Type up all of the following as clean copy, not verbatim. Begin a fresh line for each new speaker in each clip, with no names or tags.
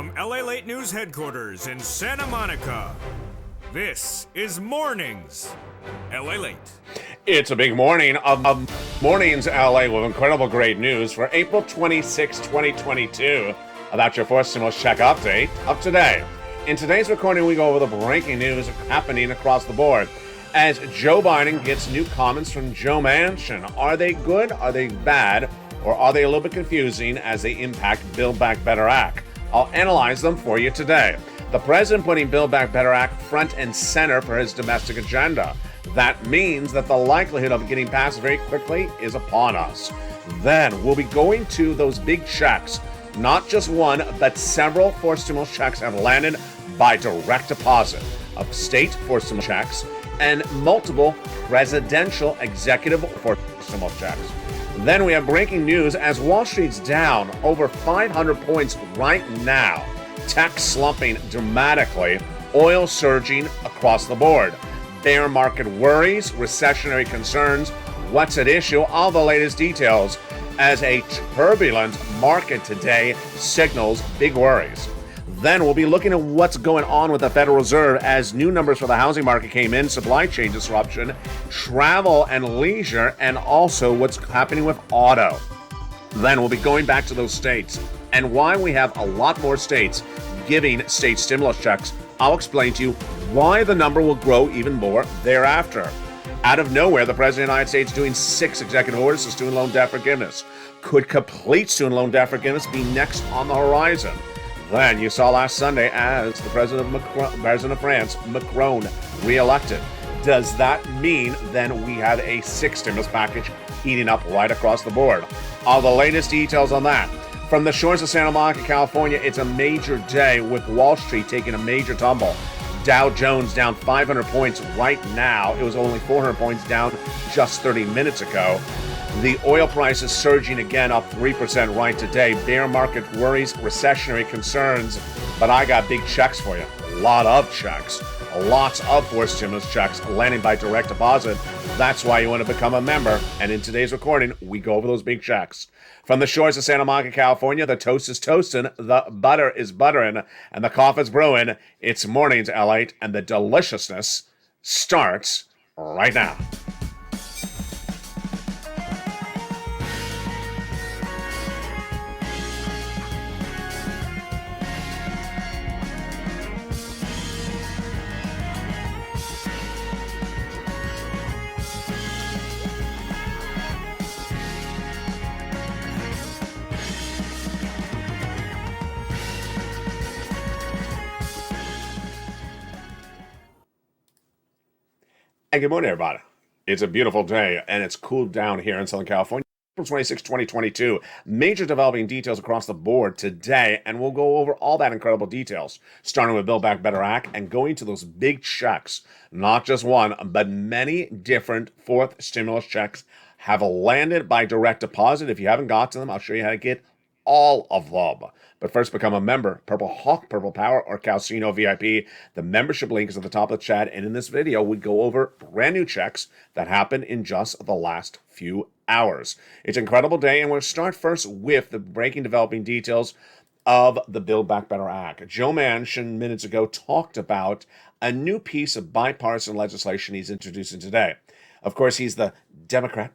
From LALATE News Headquarters in Santa Monica, this is Mornings LALATE.
It's a big morning of Mornings LA with incredible great news for April 26, 2022 about your fourth stimulus check update of today. In today's recording, we go over the breaking news happening across the board as Joe Biden gets new comments from Joe Manchin. Are they good? Are they bad? Or are they a little bit confusing as they impact Build Back Better Act? I'll analyze them for you today. The president putting Build Back Better Act front and center for his domestic agenda. That means that the likelihood of it getting passed very quickly is upon us. Then we'll be going to those big checks. Not just one, but several fourth stimulus checks have landed by direct deposit of state fourth stimulus checks and multiple presidential executive fourth stimulus checks. Then we have breaking news as Wall Street's down over 500 points right now. Tech slumping dramatically, oil surging across the board. Bear market worries, recessionary concerns, what's at issue, all the latest details as a turbulent market today signals big worries. Then we'll be looking at what's going on with the Federal Reserve as new numbers for the housing market came in, supply chain disruption, travel and leisure, and also what's happening with auto. Then we'll be going back to those states and why we have a lot more states giving state stimulus checks. I'll explain to you why the number will grow even more thereafter. Out of nowhere, the President of the United States doing 6 executive orders to student loan debt forgiveness. Could complete student loan debt forgiveness be next on the horizon? Then you saw last Sunday as the President of France, Macron, re-elected. Does that mean then we have a 6th stimulus package heating up right across the board? All the latest details on that. From the shores of Santa Monica, California, it's a major day with Wall Street taking a major tumble. Dow Jones down 500 points right now. It was only 400 points down just 30 minutes ago. The oil price is surging again, up 3% right today. Bear market worries, recessionary concerns, but I got big checks for you. A lot of checks. Lots of fourth stimulus checks landing by direct deposit. That's why you want to become a member. And in today's recording, we go over those big checks. From the shores of Santa Monica, California, the toast is toasting, the butter is buttering, and the coffee's brewing. It's Mornings LA, and the deliciousness starts right now. And good morning, everybody. It's a beautiful day, and it's cooled down here in Southern California. April 26, 2022. Major developing details across the board today, and we'll go over all that incredible details, starting with Build Back Better Act and going to those big checks. Not just one, but many different fourth stimulus checks have landed by direct deposit. If you haven't got to them, I'll show you how to get all of them. But first, become a member, Purple Hawk, Purple Power, or Calcino VIP. The membership link is at the top of the chat. And in this video, we go over brand new checks that happened in just the last few hours. It's an incredible day, and we'll start first with the breaking developing details of the Build Back Better Act. Joe Manchin minutes ago talked about a new piece of bipartisan legislation he's introducing today. Of course, he's the Democrat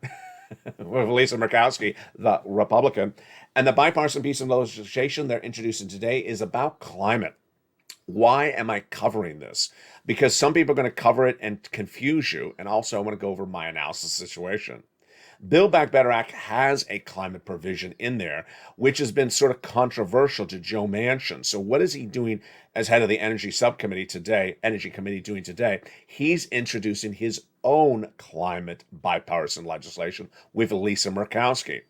with Lisa Murkowski, the Republican. And the bipartisan piece of legislation they're introducing today is about climate. Why am I covering this? Because some people are going to cover it and confuse you. And also I want to go over my analysis situation. Build Back Better Act has a climate provision in there, which has been sort of controversial to Joe Manchin. So what is he doing as head of the Energy Committee doing today? He's introducing his own climate bipartisan legislation with Lisa Murkowski.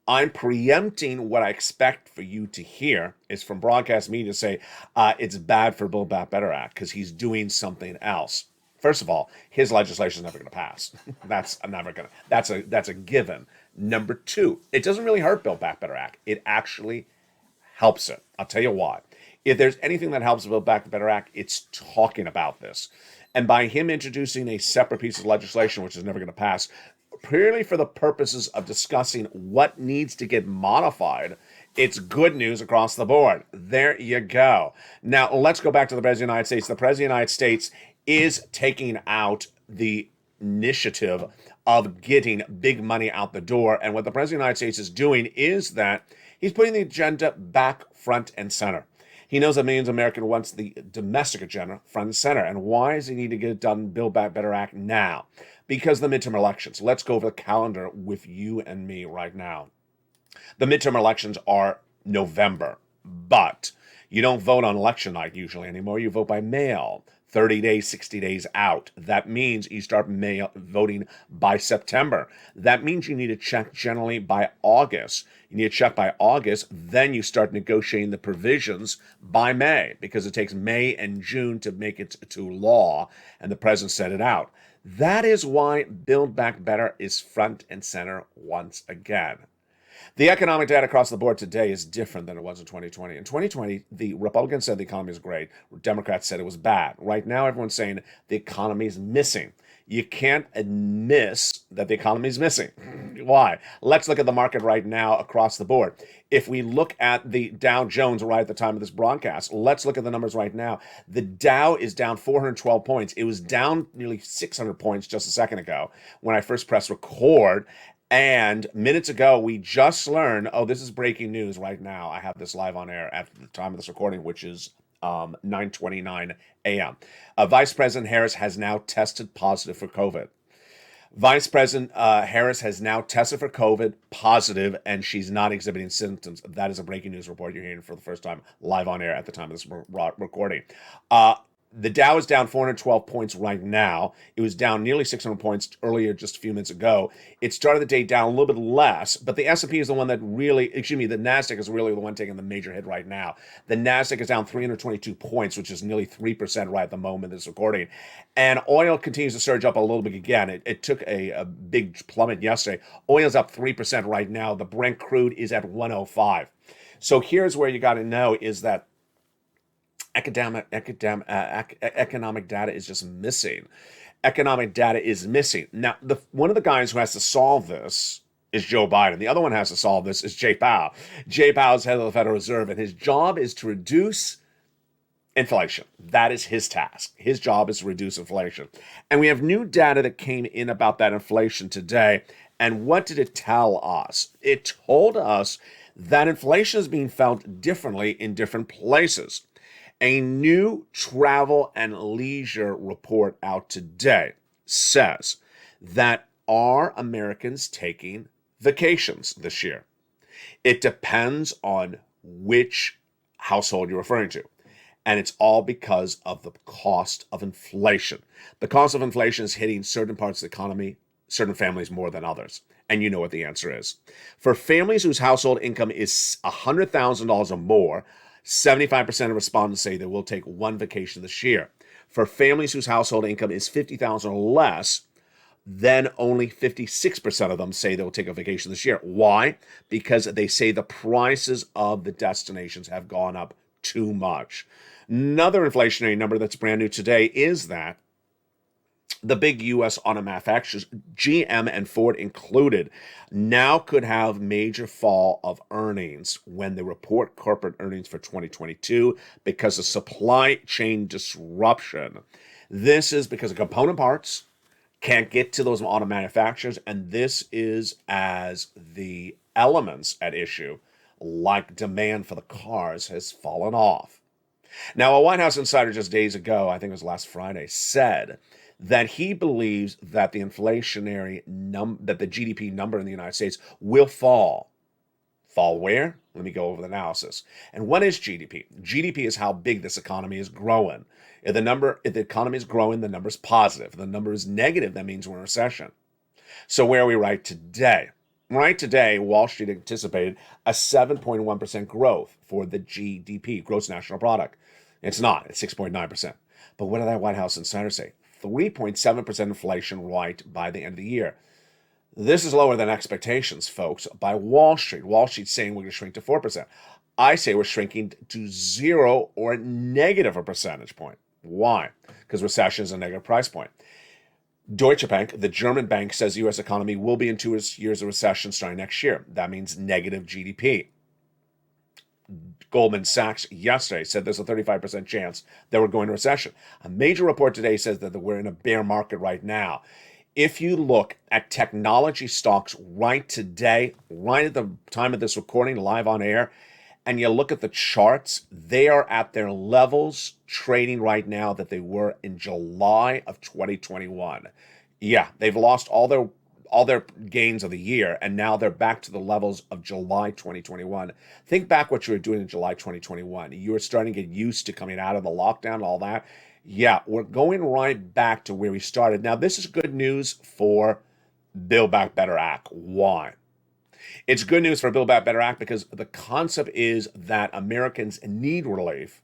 I'm preempting what I expect for you to hear is from broadcast media say it's bad for Build Back Better Act because he's doing something else. First of all, his legislation is never going to pass. That's a given. Number two, it doesn't really hurt Build Back Better Act. It actually helps it. I'll tell you why. If there's anything that helps Build Back Better Act, it's talking about this. And by him introducing a separate piece of legislation, which is never going to pass, purely for the purposes of discussing what needs to get modified It's good news across the board. There you go. Now, let's go back to the President of the United States. The President of the United States is taking out the initiative of getting big money out the door. And what the President of the United States is doing is that he's putting the agenda back front and center. He knows that millions of Americans wants the domestic agenda front and center. And why does he need to get it done, Build Back Better Act now? Because of the midterm elections. Let's go over the calendar with you and me right now. The midterm elections are November, but you don't vote on election night usually anymore. You vote by mail, 30 days, 60 days out. That means you start voting by September. That means you need to check generally by August. You need to check by August, then you start negotiating the provisions by May, because it takes May and June to make it to law, and the president set it out. That is why Build Back Better is front and center once again. The economic data across the board today is different than it was in 2020. In 2020, the Republicans said the economy is great. Democrats said it was bad. Right now, everyone's saying the economy is missing. You can't miss that the economy is missing. Why? Let's look at the market right now across the board. If we look at the Dow Jones right at the time of this broadcast, let's look at the numbers right now. The Dow is down 412 points. It was down nearly 600 points just a second ago when I first pressed record. And minutes ago, we just learned, oh, this is breaking news right now. I have this live on air at the time of this recording, which is 9:29 a.m. Vice President Harris has now tested positive for COVID. Vice President Harris has now tested for COVID positive, and she's not exhibiting symptoms. That is a breaking news report you're hearing for the first time live on air at the time of this recording. The Dow is down 412 points right now. It was down nearly 600 points earlier, just a few minutes ago. It started the day down a little bit less, but the S&P is the one that really, the NASDAQ is really the one taking the major hit right now. The NASDAQ is down 322 points, which is nearly 3% right at the moment of this recording. And oil continues to surge up a little bit again. It took a big plummet yesterday. Oil's up 3% right now. The Brent crude is at 105. So here's where you got to know is that economic data is just missing. Economic data is missing. Now, one of the guys who has to solve this is Joe Biden. The other one who has to solve this is Jay Powell. Jay Powell is head of the Federal Reserve, and his job is to reduce inflation. That is his task. His job is to reduce inflation. And we have new data that came in about that inflation today. And what did it tell us? It told us that inflation is being felt differently in different places. A new travel and leisure report out today says that are Americans taking vacations this year? It depends on which household you're referring to. And it's all because of the cost of inflation. The cost of inflation is hitting certain parts of the economy, certain families more than others. And you know what the answer is. For families whose household income is $100,000 or more, 75% of respondents say they will take one vacation this year. For families whose household income is $50,000 or less, then only 56% of them say they will take a vacation this year. Why? Because they say the prices of the destinations have gone up too much. Another inflationary number that's brand new today is that the big U.S. auto manufacturers, GM and Ford included, now could have major fall of earnings when they report corporate earnings for 2022 because of supply chain disruption. This is because of component parts can't get to those auto manufacturers, and this is as the elements at issue, like demand for the cars, has fallen off. Now, a White House insider just days ago, I think it was last Friday, said that he believes that the inflationary that the GDP number in the United States will fall. Fall where? Let me go over the analysis. And what is GDP? GDP is how big this economy is growing. If the economy is growing, the number is positive. If the number is negative, that means we're in recession. So where are we right today? Right today, Wall Street anticipated a 7.1% growth for the GDP, gross national product. It's not. It's 6.9%. But what did that White House insider say? 3.7% inflation right by the end of the year. This is lower than expectations, folks, by Wall Street. Wall Street's saying we're going to shrink to 4%. I say we're shrinking to 0 or negative a percentage point. Why? Because recession is a negative price point. Deutsche Bank, the German bank, says the U.S. economy will be in 2 years of recession starting next year. That means negative GDP. Goldman Sachs yesterday said there's a 35% chance that we're going to recession. A major report today says that we're in a bear market right now. If you look at technology stocks right today, right at the time of this recording, live on air, and you look at the charts, they are at their levels trading right now that they were in July of 2021. Yeah, they've lost all their gains of the year, and now they're back to the levels of July 2021. Think back what you were doing in July 2021. You were starting to get used to coming out of the lockdown and all that. Yeah, we're going right back to where we started. Now, this is good news for Build Back Better Act. Why? It's good news for Build Back Better Act because the concept is that Americans need relief.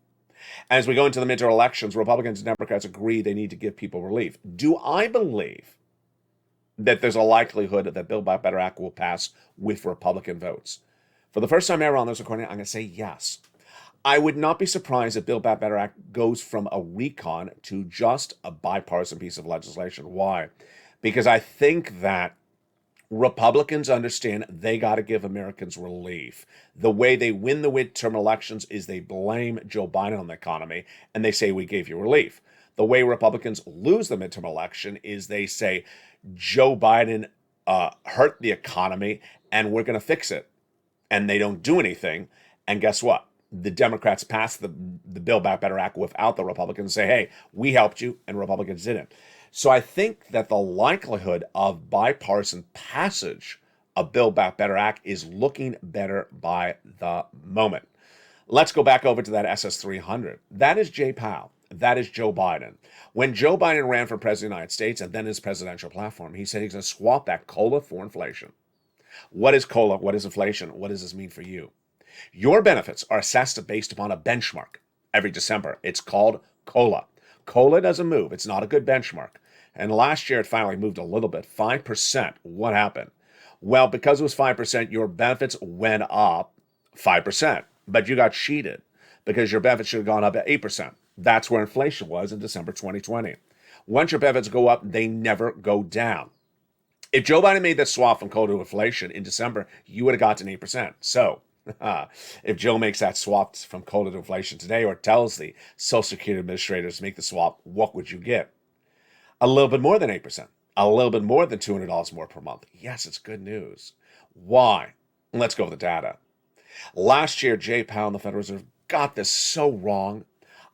As we go into the midterm elections, Republicans and Democrats agree they need to give people relief. Do I believe that there's a likelihood that Build Back Better Act will pass with Republican votes? For the first time ever on this recording, I'm going to say yes. I would not be surprised if Build Back Better Act goes from a recon to just a bipartisan piece of legislation. Why? Because I think that Republicans understand they got to give Americans relief. The way they win the midterm elections is they blame Joe Biden on the economy, and they say, we gave you relief. The way Republicans lose the midterm election is they say, Joe Biden hurt the economy, and we're going to fix it. And they don't do anything. And guess what? The Democrats passed the Build Back Better Act without the Republicans say, hey, we helped you, and Republicans didn't. So I think that the likelihood of bipartisan passage of Build Back Better Act is looking better by the moment. Let's go back over to that SS300. That is Jay Powell. That is Joe Biden. When Joe Biden ran for president of the United States and then his presidential platform, he said he's going to swap that COLA for inflation. What is COLA? What is inflation? What does this mean for you? Your benefits are assessed based upon a benchmark every December. It's called COLA. COLA doesn't move. It's not a good benchmark. And last year, it finally moved a little bit, 5%. What happened? Well, because it was 5%, your benefits went up 5%. But you got cheated because your benefits should have gone up at 8%. That's where inflation was in December 2020. Once your benefits go up, they never go down. If Joe Biden made that swap from COLA to inflation in December, you would have gotten 8%. So if Joe makes that swap from COLA to inflation today or tells the Social Security administrators to make the swap, what would you get? A little bit more than 8%. A little bit more than $200 more per month. Yes, it's good news. Why? Let's go with the data. Last year, Jay Powell and the Federal Reserve got this so wrong.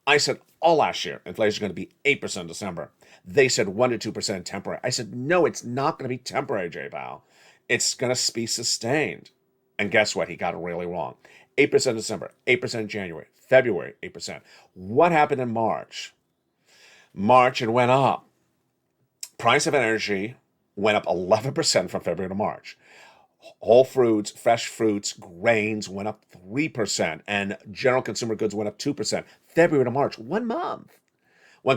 I said all last year, inflation is going to be 8% in December. They said 1% to 2% temporary. I said, no, it's not going to be temporary, Jay Powell. It's going to be sustained. And guess what? He got it really wrong. 8% in December, 8% in January, February, 8%. What happened in March? March, it went up. Price of energy went up 11% from February to March. Whole fruits, fresh fruits, grains went up 3%, and general consumer goods went up 2%. February to March, 1 month. When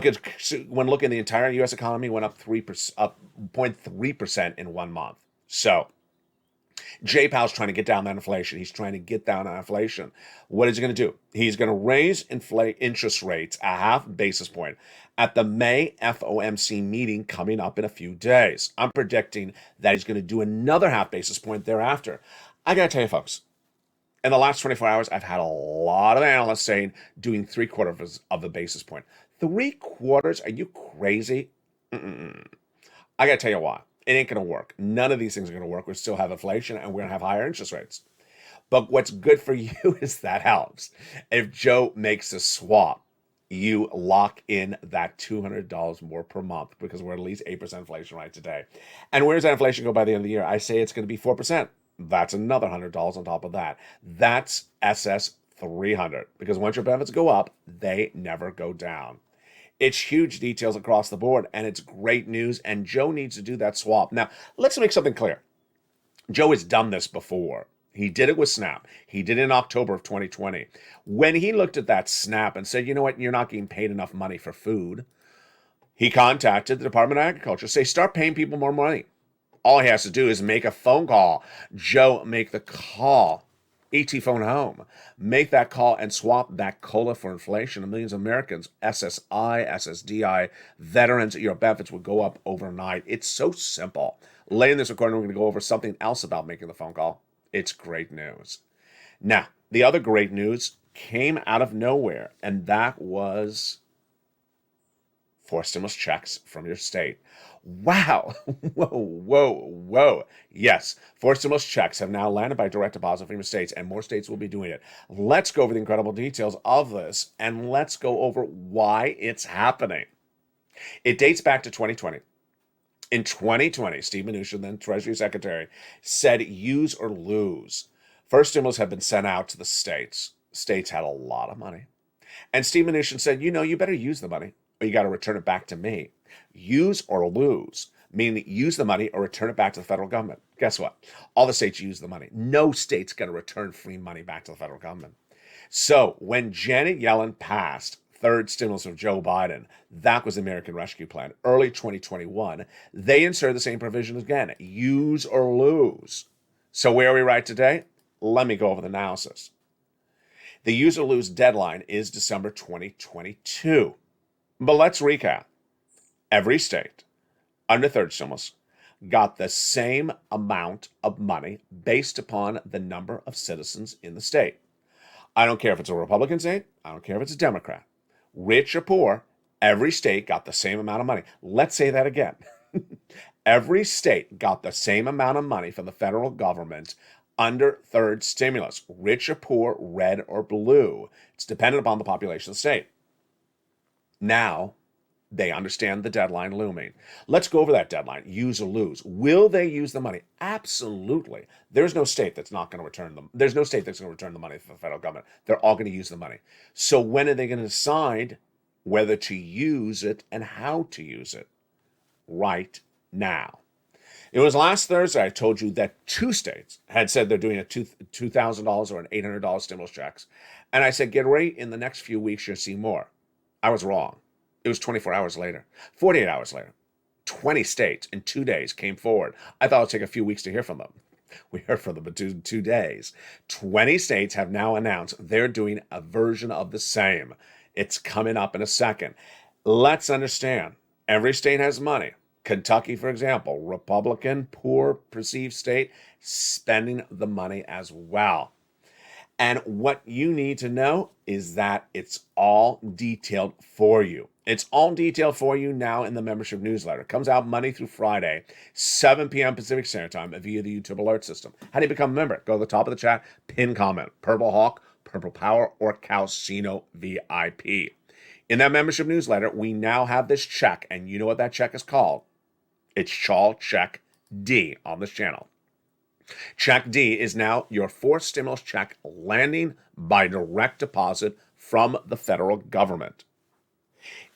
looking at the entire U.S. economy, went up 0.3% in 1 month. So Jay Powell's trying to get down that inflation. He's trying to get down on inflation. What is he going to do? He's going to raise interest rates a half basis point at the May FOMC meeting coming up in a few days. I'm predicting that he's going to do another half basis point thereafter. I got to tell you, folks, in the last 24 hours, I've had a lot of analysts saying doing 3/4 of a basis point. 3/4? Are you crazy? I got to tell you why. It ain't going to work. None of these things are going to work. We still have inflation and we're going to have higher interest rates. But what's good for you is that helps. If Joe makes a swap, you lock in that $200 more per month because we're at least 8% inflation right today. And where does that inflation go by the end of the year? I say it's going to be 4%. That's another $100 on top of that. That's SS 300 because once your benefits go up, they never go down. It's huge details across the board, and it's great news, and Joe needs to do that swap. Now, let's make something clear. Joe has done this before. He did it with SNAP. He did it in October of 2020. When he looked at that SNAP and said, you know what, you're not getting paid enough money for food, he contacted the Department of Agriculture, say, start paying people more money. All he has to do is make a phone call. Joe, make the call. ET phone home. Make that call and swap that COLA for inflation. And millions of Americans, SSI, SSDI, veterans, your benefits would go up overnight. It's so simple. Later in this recording, we're going to go over something else about making the phone call. It's great news. Now, the other great news came out of nowhere, and that was 4 stimulus checks from your state. Wow. Whoa. Yes, 4 stimulus checks have now landed by direct deposit from your states, and more states will be doing it. Let's go over the incredible details of this, and let's go over why it's happening. It dates back to 2020. In 2020, Steve Mnuchin, then Treasury Secretary, said use or lose. First stimulus had been sent out to the states. States had a lot of money. And Steve Mnuchin said, you better use the money, or you got to return it back to me. Use or lose, meaning use the money or return it back to the federal government. Guess what? All the states use the money. No state's going to return free money back to the federal government. So when Janet Yellen passed third stimulus of Joe Biden, that was the American Rescue Plan, early 2021, they inserted the same provision again, use or lose. So where are we right today? Let me go over the analysis. The use or lose deadline is December 2022. But let's recap. Every state under third stimulus got the same amount of money based upon the number of citizens in the state. I don't care if it's a Republican state. I don't care if it's a Democrat. Rich or poor, every state got the same amount of money. Let's say that again. Every state got the same amount of money from the federal government under third stimulus. Rich or poor, red or blue. It's dependent upon the population of the state. Now, they understand the deadline looming. Let's go over that deadline. Use or lose. Will they use the money? Absolutely. There's no state that's not going to return them. There's no state that's going to return the money to the federal government. They're all going to use the money. So when are they going to decide whether to use it and how to use it? Right now. It was last Thursday I told you that 2 states had said they're doing a $2,000 or an $800 stimulus checks. And I said, get ready, in the next few weeks, you'll see more. I was wrong. It was 24 hours later, 48 hours later. 20 states in 2 days came forward. I thought it would take a few weeks to hear from them. We heard from them in 2 days. 20 states have now announced they're doing a version of the same. It's coming up in a second. Let's understand, every state has money. Kentucky, for example, Republican, poor perceived state, spending the money as well. And what you need to know is that it's all detailed for you. It's all detailed for you now in the membership newsletter. It comes out Monday through Friday, 7 p.m. Pacific Standard Time via the YouTube alert system. How do you become a member? Go to the top of the chat, pin comment, Purple Hawk, Purple Power, or Calcino VIP. In that membership newsletter, we now have this check, and you know what that check is called? It's Shawl Check D on this channel. Check D is now your 4th stimulus check landing by direct deposit from the federal government.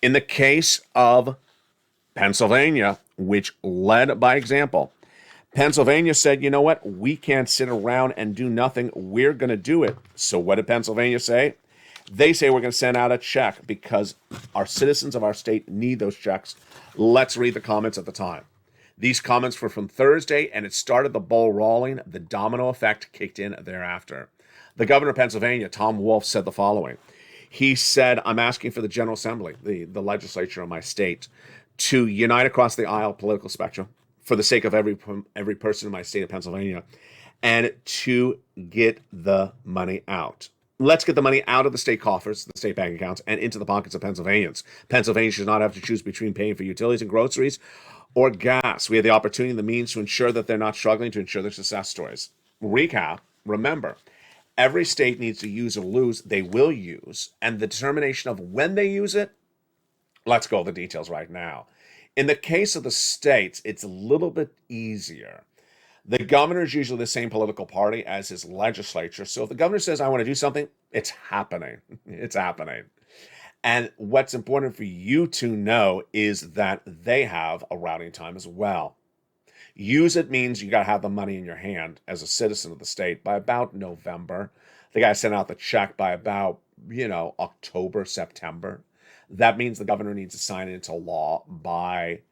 In the case of Pennsylvania, which led by example, Pennsylvania said, you know what? We can't sit around and do nothing. We're going to do it. So what did Pennsylvania say? They say we're going to send out a check because our citizens of our state need those checks. Let's read the comments at the time. These comments were from Thursday, and it started the ball rolling. The domino effect kicked in thereafter. The governor of Pennsylvania, Tom Wolf, said the following. He said, I'm asking for the General Assembly, the legislature of my state, to unite across the aisle political spectrum for the sake of every person in my state of Pennsylvania, and to get the money out. Let's get the money out of the state coffers, the state bank accounts, and into the pockets of Pennsylvanians. Pennsylvania should not have to choose between paying for utilities and groceries or gas. We have the opportunity and the means to ensure that they're not struggling, to ensure their success stories. Recap, remember, every state needs to use or lose. They will use. And the determination of when they use it, let's go over the details right now. In the case of the states, it's a little bit easier. The governor is usually the same political party as his legislature. So if the governor says, I want to do something, it's happening. It's happening. And what's important for you to know is that they have a routing time as well. Use it means you got to have the money in your hand as a citizen of the state by about November. The guy sent out the check by about, October, September. That means the governor needs to sign it into law by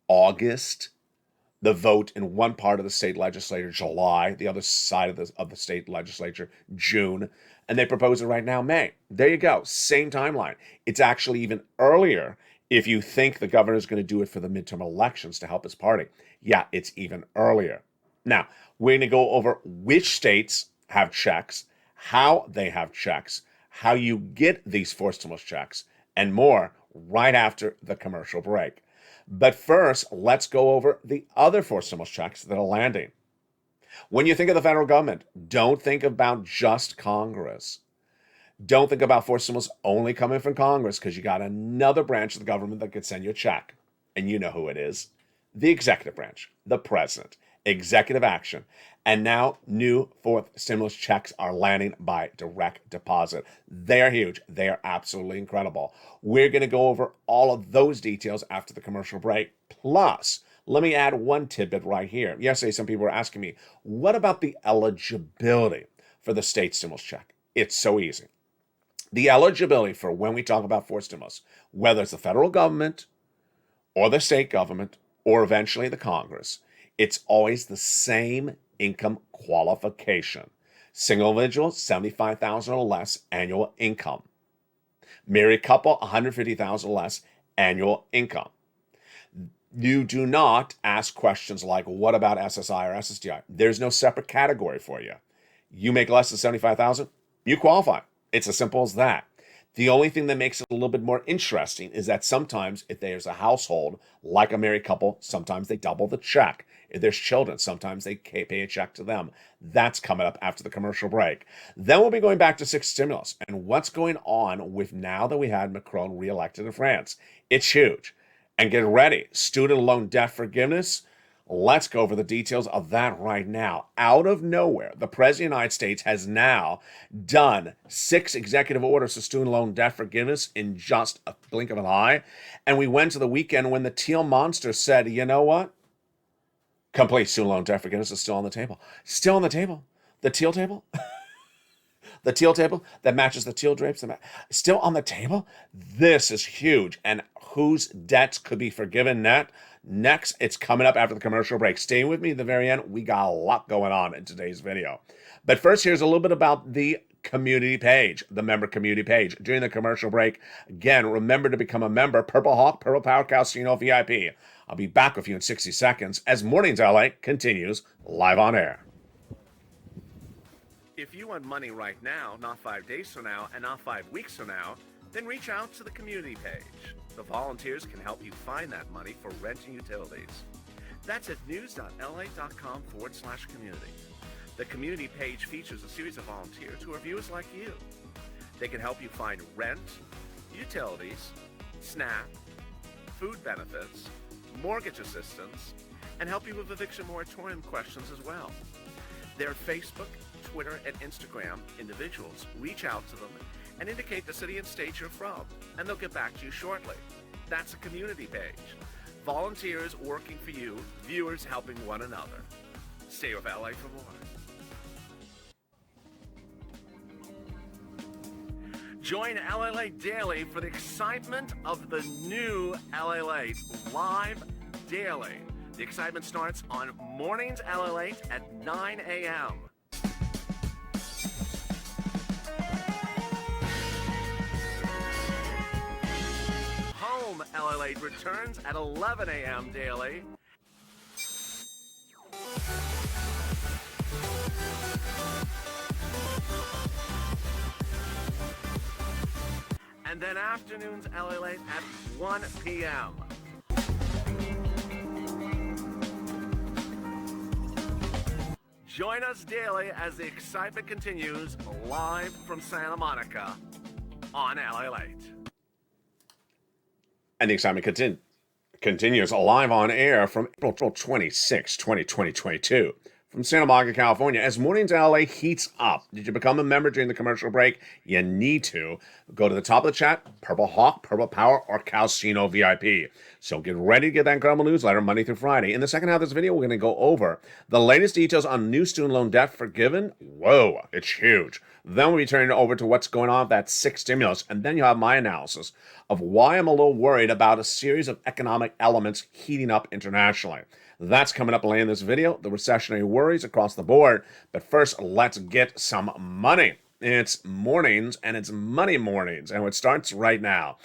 August. The vote in one part of the state legislature, July, the other side of the state legislature, June, and they propose it right now, May. There you go, same timeline. It's actually even earlier if you think the governor is going to do it for the midterm elections to help his party. Yeah, it's even earlier. Now, we're going to go over which states have checks, how they have checks, how you get these forced stimulus checks, and more right after the commercial break. But first, let's go over the other forced stimulus checks that are landing. When you think of the federal government, don't think about just Congress. Don't think about forced stimulus only coming from Congress, because you got another branch of the government that could send you a check. And you know who it is. The executive branch, the president, executive action. And now new fourth stimulus checks are landing by direct deposit. They are huge. They are absolutely incredible. We're going to go over all of those details after the commercial break. Plus, let me add one tidbit right here. Yesterday, some people were asking me, what about the eligibility for the state stimulus check? It's so easy. The eligibility for when we talk about forced stimulus, whether it's the federal government or the state government or eventually the Congress, it's always the same income qualification. Single individual, $75,000 or less annual income. Married couple, $150,000 or less annual income. You do not ask questions like, what about SSI or SSDI? There's no separate category for you. You make less than $75,000, you qualify. It's as simple as that. The only thing that makes it a little bit more interesting is that sometimes if there's a household, like a married couple, sometimes they double the check. If there's children, sometimes they pay a check to them. That's coming up after the commercial break. Then we'll be going back to sixth stimulus and what's going on with now that we had Macron reelected in France. It's huge. And get ready, student loan debt forgiveness. Let's go over the details of that right now. Out of nowhere, the President of the United States has now done 6 executive orders for student loan debt forgiveness in just a blink of an eye. And we went to the weekend when the teal monster said, you know what? Complete student loan debt forgiveness is still on the table. Still on the table. The teal table? The teal table that matches the teal drapes, still on the table? This is huge. And whose debts could be forgiven next? It's coming up after the commercial break. Stay with me at the very end. We got a lot going on in today's video. But first, here's a little bit about the community page, the member community page. During the commercial break, again, remember to become a member. Purple Hawk, Purple Power Calcino VIP. I'll be back with you in 60 seconds as Mornings LA continues live on air.
If you want money right now, not 5 days from now, and not 5 weeks from now, then reach out to the community page. The volunteers can help you find that money for rent and utilities. That's at news.la.com/community. The community page features a series of volunteers who are viewers like you. They can help you find rent, utilities, SNAP, food benefits, mortgage assistance, and help you with eviction moratorium questions as well. Their Facebook, Twitter, and Instagram individuals reach out to them and indicate the city and state you're from, and they'll get back to you shortly. That's a community page. Volunteers working for you, viewers helping one another. Stay with LA for more. Join LALATE Daily for the excitement of the new LALATE live daily. The excitement starts on Mornings LALATE at 9 a.m. Home LALATE returns at 11 a.m. daily. And then afternoons LALATE at 1 p.m. Join us daily as the excitement continues live from Santa Monica on LALATE.
And the excitement continues live on air from April 26, 2022. From Santa Monica, California, as Mornings LA heats up. Did you become a member during the commercial break? You need to. Go to the top of the chat, Purple Hawk, Purple Power, or Calcino VIP. So get ready to get that incredible newsletter Monday through Friday. In the second half of this video, we're going to go over the latest details on new student loan debt forgiven. Whoa, it's huge. Then we'll be turning it over to what's going on with that sixth stimulus. And then you'll have my analysis of why I'm a little worried about a series of economic elements heating up internationally. That's coming up later in this video, the recessionary worries across the board. But first, let's get some money. It's mornings, and it's money mornings, and it starts right now.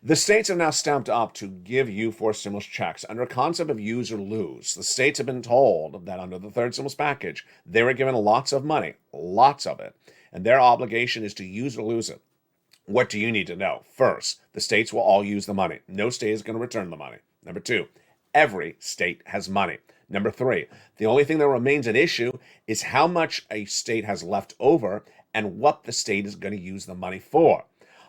The states have now stamped up to give you forced stimulus checks under a concept of use or lose. The states have been told that under the third stimulus package, they were given lots of money, lots of it. and their obligation is to use it or lose it. What do you need to know? First, the states will all use the money. No state is going to return the money. Number two, every state has money. Number three, the only thing that remains an issue is how much a state has left over and what the state is going to use the money for.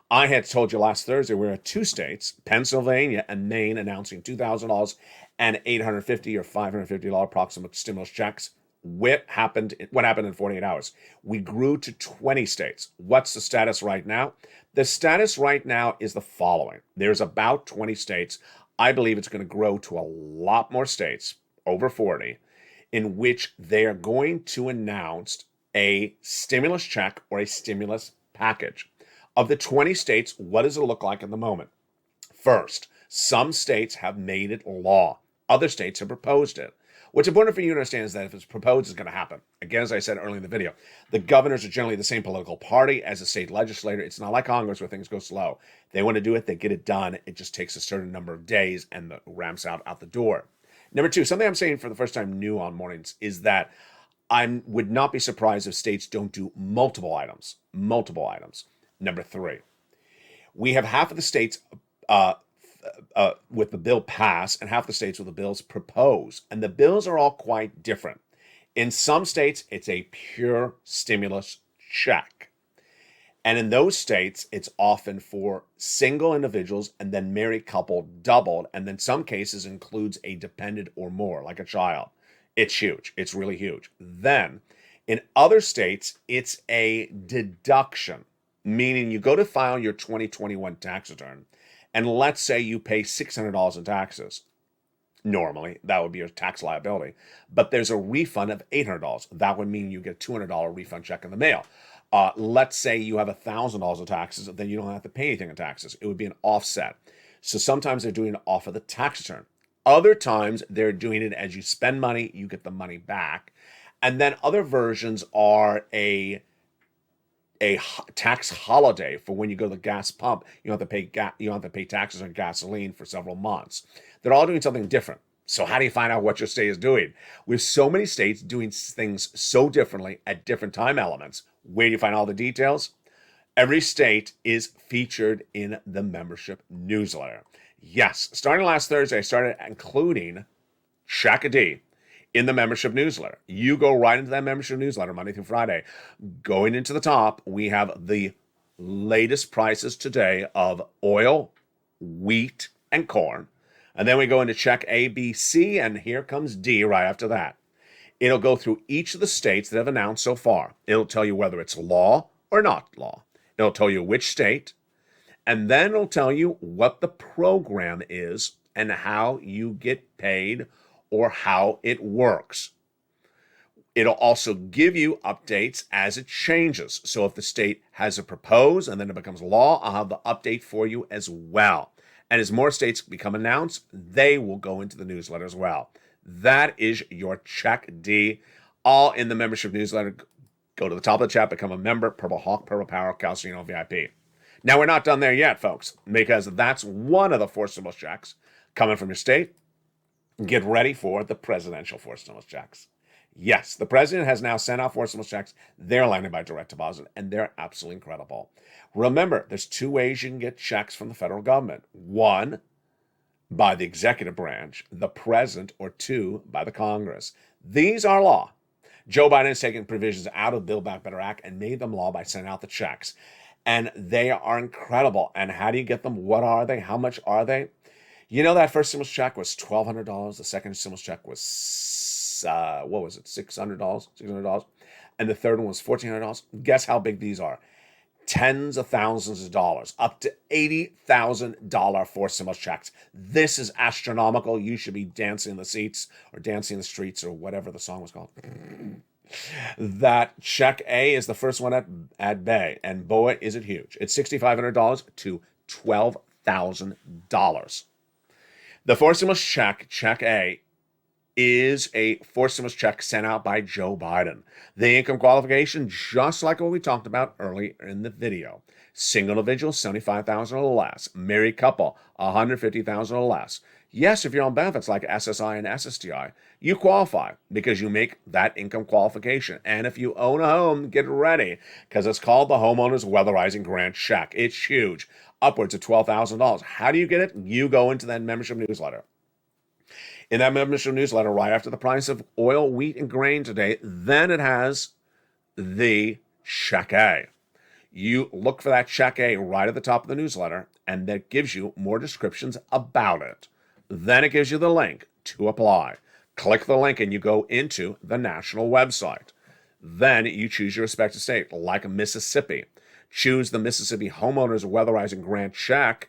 I had told you last Thursday we were at 2 states, Pennsylvania and Maine, announcing $2,000 and $850 or $550 approximate stimulus checks. What happened in 48 hours? We grew to 20 states. What's the status right now? The status right now is the following. There's about 20 states. I believe it's going to grow to a lot more states, over 40, in which they are going to announce a stimulus check or a stimulus package. Of the 20 states, what does it look like in the moment? First, some states have made it law. Other states have proposed it. What's important for you to understand is that if it's proposed, it's going to happen. Again, as I said earlier in the video, the governors are generally the same political party as the state legislator. It's not like Congress where things go slow. They want to do it, they get it done. It just takes a certain number of days and the ramps out the door. Number two, something I'm saying for the first time new on mornings is that I would not be surprised if states don't do multiple items. Number three, we have half of the states with the bill pass and half the states with the bills propose. And the bills are all quite different. In some states, it's a pure stimulus check. And in those states, it's often for single individuals and then married couple doubled. And then some cases includes a dependent or more, like a child. It's huge. It's really huge. Then in other states, it's a deduction, meaning you go to file your 2021 tax return, and let's say you pay $600 in taxes. Normally, that would be your tax liability. But there's a refund of $800. That would mean you get a $200 refund check in the mail. Let's say you have $1,000 in taxes, then you don't have to pay anything in taxes. It would be an offset. So sometimes they're doing it off of the tax return. Other times they're doing it as you spend money, you get the money back. And then other versions are a tax holiday for when you go to the gas pump. You don't have to pay taxes on gasoline for several months. They're all doing something different. So how do you find out what your state is doing? With so many states doing things so differently at different time elements, where do you find all the details? Every state is featured in the membership newsletter. Yes, starting last Thursday, I started including Shack-a-D in the membership newsletter. You go right into that membership newsletter Monday through Friday. Going into the top, we have the latest prices today of oil, wheat, and corn. And then we go into check A, B, C, and here comes D right after that. It'll go through each of the states that have announced so far. It'll tell you whether it's law or not law. It'll tell you which state, and then it'll tell you what the program is and how you get paid or how it works. It'll also give you updates as it changes. So if the state has a propose and then it becomes law, I'll have the update for you as well. And as more states become announced, they will go into the newsletter as well. That is your Check D, all in the membership newsletter. Go to the top of the chat, become a member, Purple Hawk, Purple Power, Calcino VIP. Now, we're not done there yet, folks, because that's one of the 4 stimulus checks coming from your state. Get ready for the presidential 4 stimulus checks. Yes, the president has now sent out 4 stimulus checks. They're landing by direct deposit, and they're absolutely incredible. Remember, there's 2 ways you can get checks from the federal government. 1, by the executive branch, the president, or 2, by the Congress. These are law. Joe Biden has taken provisions out of the Build Back Better Act and made them law by sending out the checks. And they are incredible. And how do you get them? What are they? How much are they? You know, that first stimulus check was $1,200. The second stimulus check was, $600? $600. And the third one was $1,400. Guess how big these are? Tens of thousands of dollars, up to $80,000 for stimulus checks. This is astronomical. You should be dancing in the seats or dancing in the streets or whatever the song was called. That check A is the first one at Bay, and boy, is it huge. It's $6,500 to $12,000. The 4 stimulus check A, is a 4 stimulus check sent out by Joe Biden. The income qualification, just like what we talked about earlier in the video. Single individual, $75,000 or less. Married couple, $150,000 or less. Yes, if you're on benefits like SSI and SSDI, you qualify because you make that income qualification. And if you own a home, get ready because it's called the Homeowners Weatherizing Grant Check. It's huge, upwards of $12,000. How do you get it? You go into that membership newsletter. In that membership newsletter, right after the price of oil, wheat, and grain today, then it has the Check A. You look for that Check A right at the top of the newsletter, and that gives you more descriptions about it. Then it gives you the link to apply. Click the link and you go into the national website. Then you choose your respective state, like Mississippi. Choose the Mississippi Homeowners Weatherizing Grant Check,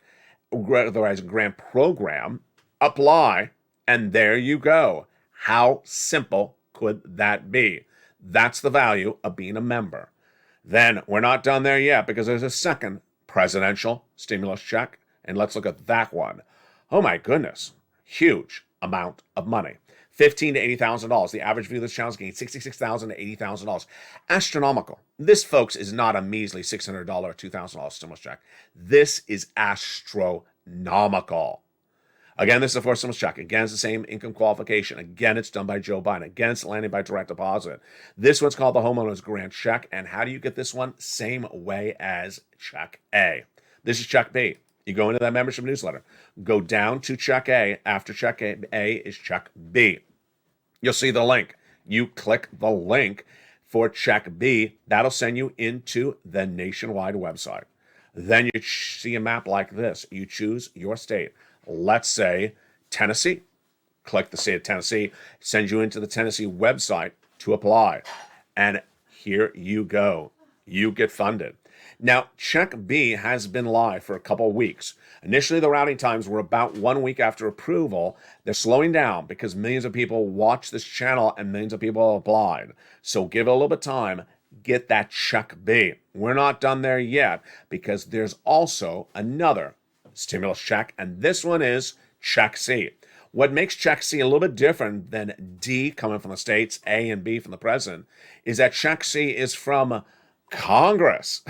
Weatherizing Grant Program, apply, and there you go. How simple could that be? That's the value of being a member. Then we're not done there yet because there's a second presidential stimulus check, and let's look at that one. Oh my goodness, huge amount of money. $15,000 to $80,000. The average view of this channel is getting $66,000 to $80,000. Astronomical. This, folks, is not a measly $600 or $2,000 stimulus check. This is astronomical. Again, this is a first stimulus check. Again, it's the same income qualification. Again, it's done by Joe Biden. Again, it's landing by direct deposit. This one's called the Homeowners Grant Check. And how do you get this one? Same way as Check A. This is Check B. You go into that membership newsletter. Go down to Check A. After Check A is Check B. You'll see the link. You click the link for Check B. That'll send you into the nationwide website. Then you see a map like this. You choose your state. Let's say Tennessee. Click the state of Tennessee. Sends you into the Tennessee website to apply. And here you go. You get funded. Now, Check B has been live for a couple of weeks. Initially, the routing times were about 1 week after approval. They're slowing down because millions of people watch this channel and millions of people applied. So give it a little bit of time. Get that Check B. We're not done there yet because there's also another stimulus check, and this one is Check C. What makes Check C a little bit different than D coming from the states, A and B from the president, is that Check C is from Congress.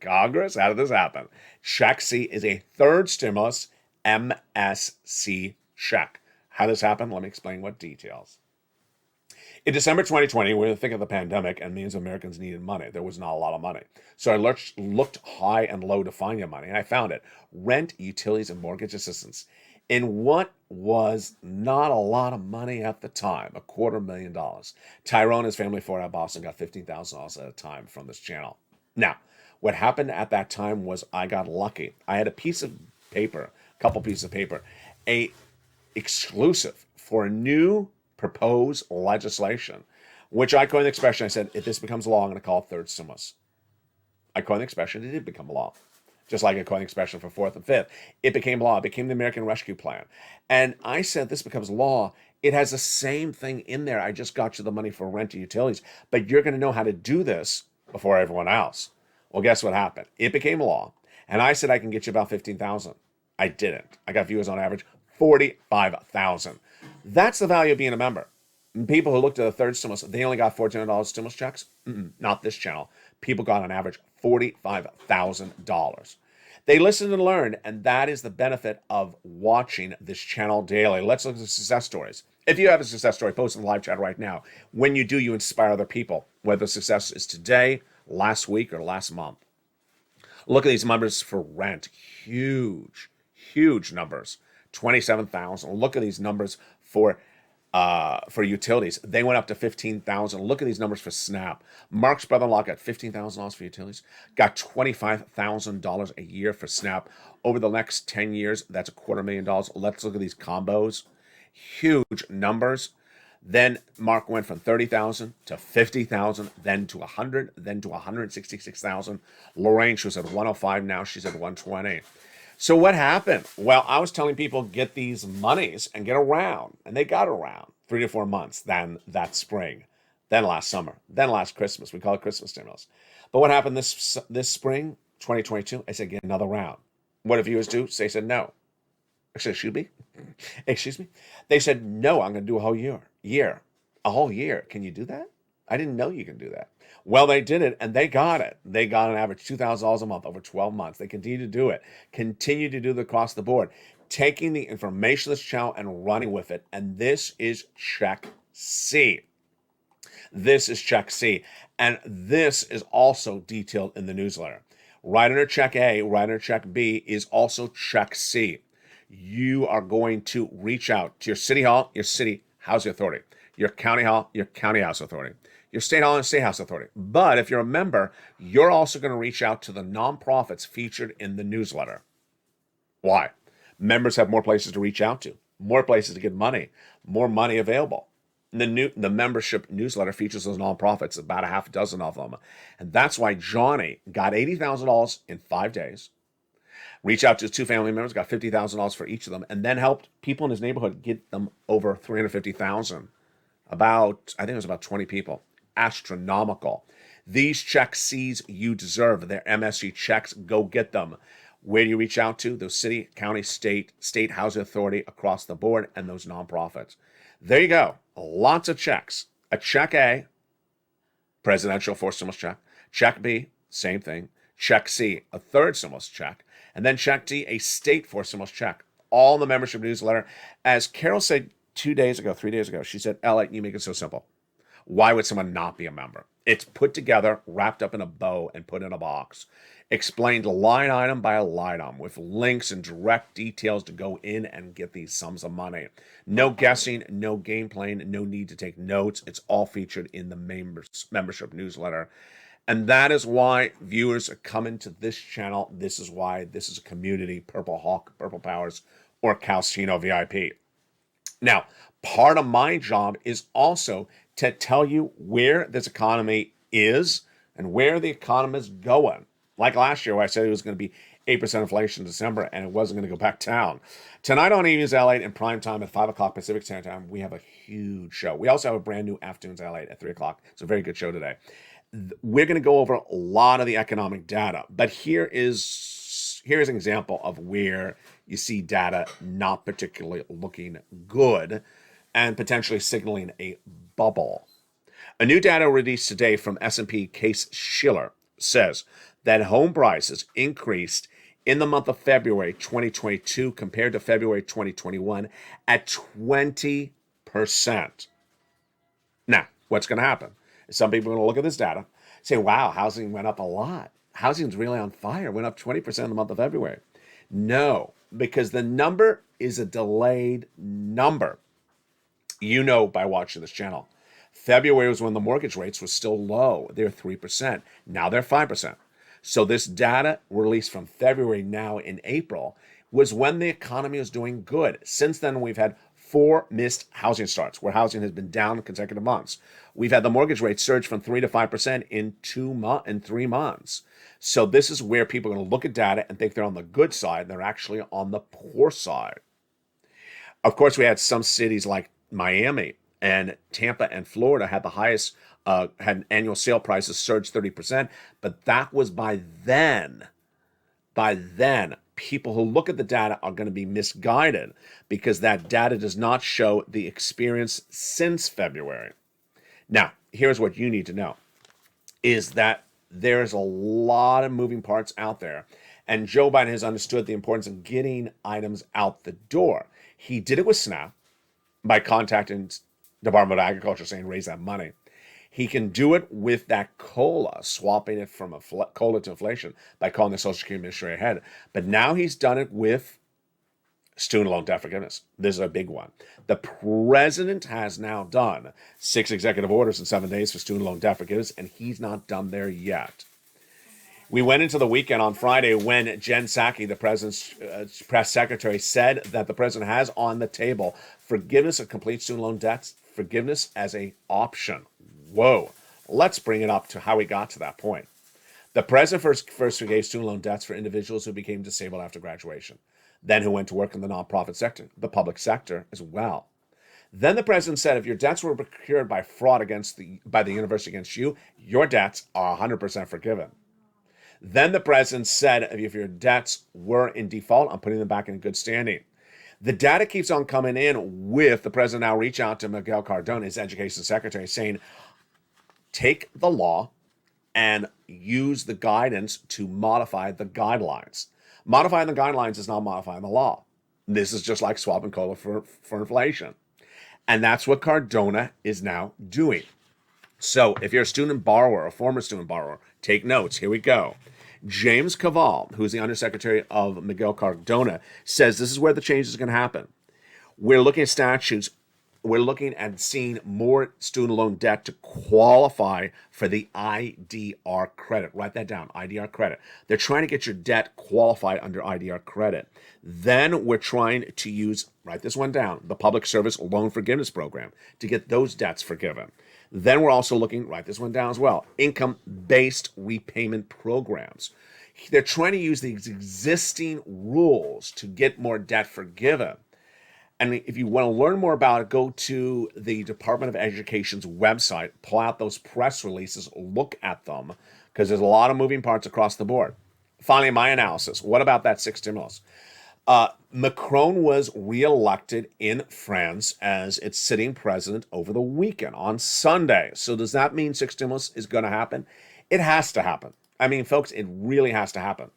Congress? How did this happen? Check C is a third stimulus MSC check. How did this happen? Let me explain what details. In December 2020, we were in the thick of the pandemic and millions of Americans needed money. There was not a lot of money. So I looked high and low to find your money, and I found it. Rent, utilities, and mortgage assistance. In what was not a lot of money at the time, $250,000. Tyrone and his family for out of Boston got $15,000 at a time from this channel. Now, what happened at that time was I got lucky. I had a piece of paper, a couple pieces of paper, a exclusive for a new proposed legislation, which I coined the expression. I said, if this becomes law, I'm going to call it third stimulus. I coined the expression. It did become law. Just like I coined the expression for fourth and fifth. It became law. It became the American Rescue Plan. And I said, this becomes law. It has the same thing in there. I just got you the money for rent and utilities, but you're going to know how to do this before everyone else. Well, guess what happened? It became law. And I said, I can get you about 15,000. I didn't. I got viewers on average 45,000. That's the value of being a member. People who looked at the third stimulus, they only got $1,400 stimulus checks. Not this channel. People got on average $45,000. They listened and learned, and that is the benefit of watching this channel daily. Let's look at the success stories. If you have a success story, post in the live chat right now. When you do, you inspire other people, whether success is today, last week, or last month. Look at these numbers for rent. Huge, huge numbers. 27,000. Look at these numbers for utilities. They went up to 15,000. Look at these numbers for SNAP. Mark's brother-in-law got $15,000 for utilities, got $25,000 a year for SNAP. Over the next 10 years, that's $250,000. Let's look at these combos. Huge numbers. Then Mark went from 30,000 to 50,000, then to 100, then to 166,000. Lorraine, she was at 105, now she's at 120. So what happened? Well, I was telling people, get these monies and get around. And they got around 3 to 4 months, then that spring, then last summer, then last Christmas. We call it Christmas stimulus. But what happened this spring, 2022? I said, get another round. What did viewers do? They said, no. I said, excuse me? They said, no, I'm going to do a whole year. A whole year. Can you do that? I didn't know you can do that. Well, they did it, and they got it. They got an average $2,000 a month over 12 months. They continue to do it. Continue to do it across the board. taking the information of this channel and running with it. And this is check C. This is check C. And this is also detailed in the newsletter. Right under check A, right under check B is also check C. You are going to reach out to your city hall, your city housing authority, your county hall, your county house authority, your state hall and state house authority. But if you're a member, you're also going to reach out to the nonprofits featured in the newsletter. Why? Members have more places to reach out to, more places to get money, more money available. The membership newsletter features those nonprofits, about a half dozen of them. And that's why Johnny got $80,000 in 5 days. Reached out to his 2 family members, got $50,000 for each of them, and then helped people in his neighborhood get them over $350,000. I think it was about 20 people. Astronomical. These check C's you deserve. They're MSG checks. Go get them. Where do you reach out to? Those city, county, state housing authority across the board, and those nonprofits. There you go. Lots of checks. A check A, presidential forced stimulus check. Check B, same thing. Check C, a third stimulus check. And then check D, a state forced stimulus check. All in the membership newsletter. As Carol said 3 days ago, she said, "LALATE, you make it so simple. Why would someone not be a member?" It's put together, wrapped up in a bow, and put in a box. Explained line item by line item with links and direct details to go in and get these sums of money. No guessing, no game playing, no need to take notes. It's all featured in the membership newsletter. And that is why viewers are coming to this channel. This is why this is a community, Purple Hawk, Purple Powers, or Calcino VIP. Now, part of my job is also to tell you where this economy is and where the economy is going. Like last year, where I said it was going to be 8% inflation in December, and it wasn't going to go back down. Tonight on Evenings LA in prime time at 5 o'clock Pacific Standard Time, we have a huge show. We also have a brand new Afternoons LA at 3 o'clock. It's a very good show today. We're going to go over a lot of the economic data, but here's an example of where you see data not particularly looking good and potentially signaling a bubble. A new data released today from S&P Case-Shiller says that home prices increased in the month of February 2022 compared to February 2021 at 20%. Now, what's going to happen? Some people are going to look at this data, say, wow, housing went up a lot. Housing's really on fire, went up 20% in the month of February. No, because the number is a delayed number. You know by watching this channel. February was when the mortgage rates were still low. They're 3%. Now they're 5%. So this data released from February now in April was when the economy was doing good. Since then, we've had 4 missed housing starts where housing has been down consecutive months. We've had the mortgage rate surge from 3 to 5% in 3 months. So this is where people are going to look at data and think they're on the good side. They're actually on the poor side. Of course, we had some cities like Miami and Tampa and Florida had the highest, had annual sale prices surge 30%. But that was by then. By then, people who look at the data are going to be misguided because that data does not show the experience since February. Now, here's what you need to know, is that there's a lot of moving parts out there, and Joe Biden has understood the importance of getting items out the door. He did it with SNAP by contacting Department of Agriculture saying, raise that money. He can do it with that COLA, swapping it from a COLA to inflation by calling the Social Security Administrator ahead. But now he's done it with student loan debt forgiveness. This is a big one. The president has now done 6 executive orders in 7 days for student loan debt forgiveness, and he's not done there yet. We went into the weekend on Friday when Jen Psaki, the president's press secretary, said that the president has on the table forgiveness of complete student loan debts, forgiveness as an option. Whoa, let's bring it up to how we got to that point. The president first forgave student loan debts for individuals who became disabled after graduation, then who went to work in the nonprofit sector, the public sector as well. Then the president said if your debts were procured by fraud by the university against you, your debts are 100% forgiven. Then the president said if your debts were in default, I'm putting them back in good standing. The data keeps on coming in with the president now reach out to Miguel Cardona, his education secretary, saying, take the law and use the guidance to modify the guidelines. Modifying the guidelines is not modifying the law. This is just like swapping cola for inflation. And that's what Cardona is now doing. So if you're a student borrower, a former student borrower, take notes. Here we go. James Cavall, who's the undersecretary of Miguel Cardona, says this is where the change is going to happen. We're looking at statutes. We're looking at seeing more student loan debt to qualify for the IDR credit. Write that down, IDR credit. They're trying to get your debt qualified under IDR credit. Then we're trying to use, write this one down, the Public Service Loan Forgiveness Program to get those debts forgiven. Then we're also looking, write this one down as well, income-based repayment programs. They're trying to use these existing rules to get more debt forgiven. And if you want to learn more about it, go to the Department of Education's website, pull out those press releases, look at them, because there's a lot of moving parts across the board. Finally, my analysis. What about that sixth stimulus? Macron was reelected in France as its sitting president over the weekend on Sunday. So does that mean sixth stimulus is going to happen? It has to happen. I mean, folks, it really has to happen.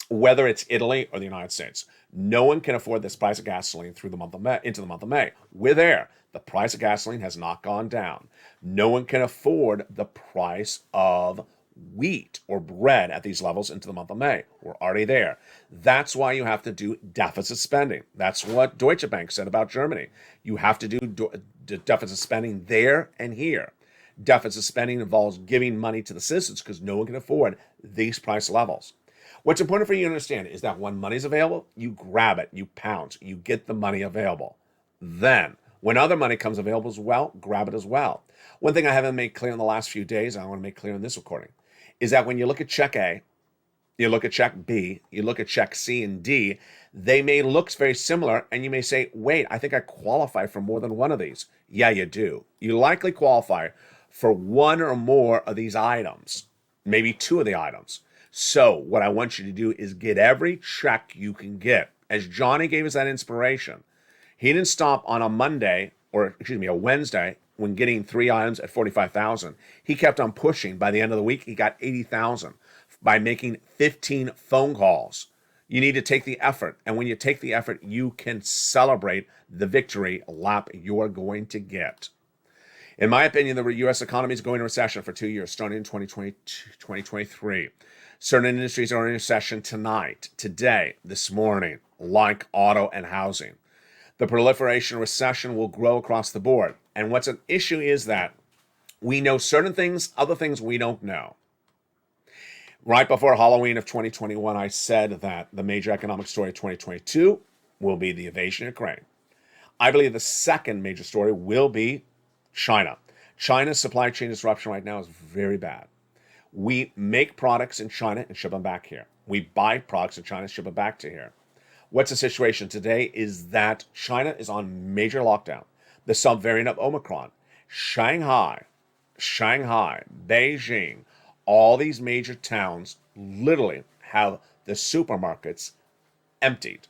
Whether it's Italy or the United States, no one can afford this price of gasoline through the month of May, into the month of May. We're there. The price of gasoline has not gone down. No one can afford the price of wheat or bread at these levels into the month of May. We're already there. That's why you have to do deficit spending. That's what Deutsche Bank said about Germany. You have to do deficit spending there and here. Deficit spending involves giving money to the citizens because no one can afford these price levels. What's important for you to understand is that when money's available, you grab it, you pounce, you get the money available. Then, when other money comes available as well, grab it as well. One thing I haven't made clear in the last few days, I want to make clear in this recording, is that when you look at check A, you look at check B, you look at check C and D, they may look very similar, and you may say, wait, I think I qualify for more than one of these. Yeah, you do. You likely qualify for one or more of these items, maybe two of the items. So what I want you to do is get every check you can get. As Johnny gave us that inspiration, he didn't stop on a Wednesday, when getting 3 items at 45,000. He kept on pushing. By the end of the week, he got 80,000 by making 15 phone calls. You need to take the effort. And when you take the effort, you can celebrate the victory lap you're going to get. In my opinion, the U.S. economy is going into recession for 2 years, starting in 2023. Certain industries are in recession tonight, today, this morning, like auto and housing. The proliferation of recession will grow across the board. And what's an issue is that we know certain things, other things we don't know. Right before Halloween of 2021, I said that the major economic story of 2022 will be the invasion of Ukraine. I believe the second major story will be China. China's supply chain disruption right now is very bad. We make products in China and ship them back here. We buy products in China and ship them back to here. What's the situation today is that China is on major lockdown. The subvariant of Omicron. Shanghai, Beijing, all these major towns literally have the supermarkets emptied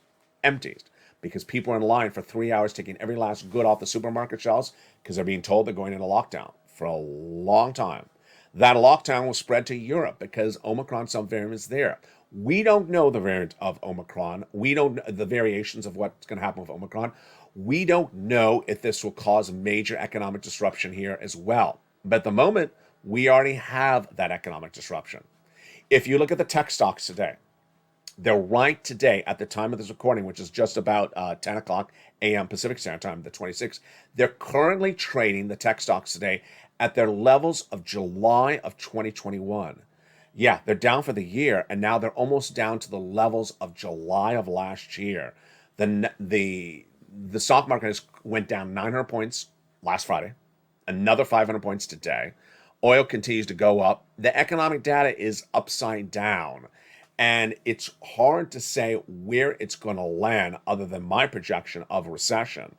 because people are in line for 3 hours taking every last good off the supermarket shelves because they're being told they're going into lockdown for a long time. That lockdown will spread to Europe because Omicron subvariant is there. We don't know the variant of Omicron. We don't know the variations of what's going to happen with Omicron. We don't know if this will cause major economic disruption here as well. But at the moment, we already have that economic disruption. If you look at the tech stocks today, they're right today at the time of this recording, which is just about 10 o'clock a.m. Pacific Standard Time, the 26th. They're currently trading the tech stocks today at their levels of July of 2021. Yeah, they're down for the year, and now they're almost down to the levels of July of last year. The stock market went down 900 points last Friday, another 500 points today. Oil continues to go up. The economic data is upside down, and it's hard to say where it's going to land other than my projection of a recession.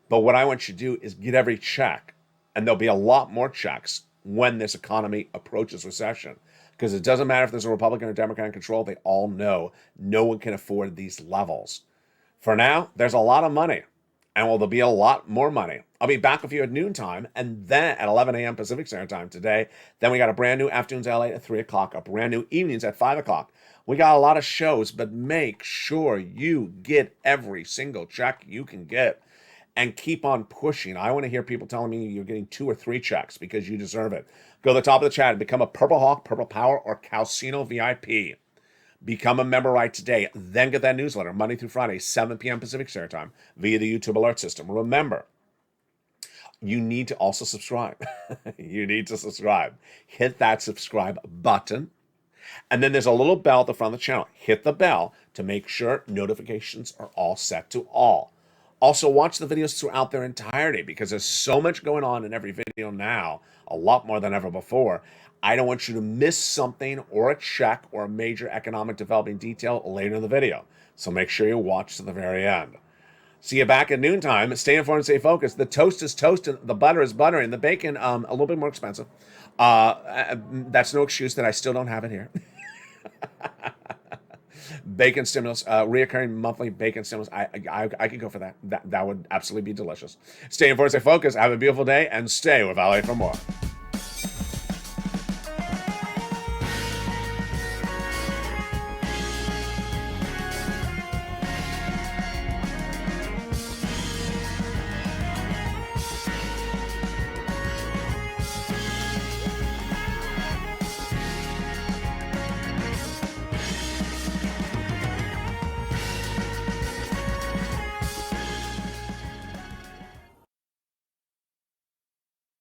But what I want you to do is get every check, and there'll be a lot more checks when this economy approaches recession. Because it doesn't matter if there's a Republican or Democrat in control, they all know no one can afford these levels. For now, there's a lot of money. And well, there'll be a lot more money. I'll be back with you at noontime and then at 11 a.m. Pacific Standard Time today. Then we got a brand new Afternoons LA at 3 o'clock, a brand new Evenings at 5 o'clock. We got a lot of shows, but make sure you get every single check you can get and keep on pushing. I want to hear people telling me you're getting 2 or 3 checks because you deserve it. Go to the top of the chat and become a Purple Hawk, Purple Power, or Calcino VIP. Become a member right today. Then get that newsletter Monday through Friday, 7 p.m. Pacific Standard Time via the YouTube alert system. Remember, you need to also subscribe. You need to subscribe. Hit that subscribe button. And then there's a little bell at the front of the channel. Hit the bell to make sure notifications are all set to all. Also, watch the videos throughout their entirety because there's so much going on in every video now, a lot more than ever before. I don't want you to miss something or a check or a major economic developing detail later in the video. So make sure you watch to the very end. See you back at noontime. Stay informed, stay focused. The toast is toasting, the butter is buttering, and the bacon a little bit more expensive. That's no excuse that I still don't have it here. Bacon stimulus, reoccurring monthly bacon stimulus. I could go for that. That would absolutely be delicious. Stay informed, stay focused. Have a beautiful day, and stay with LA for more.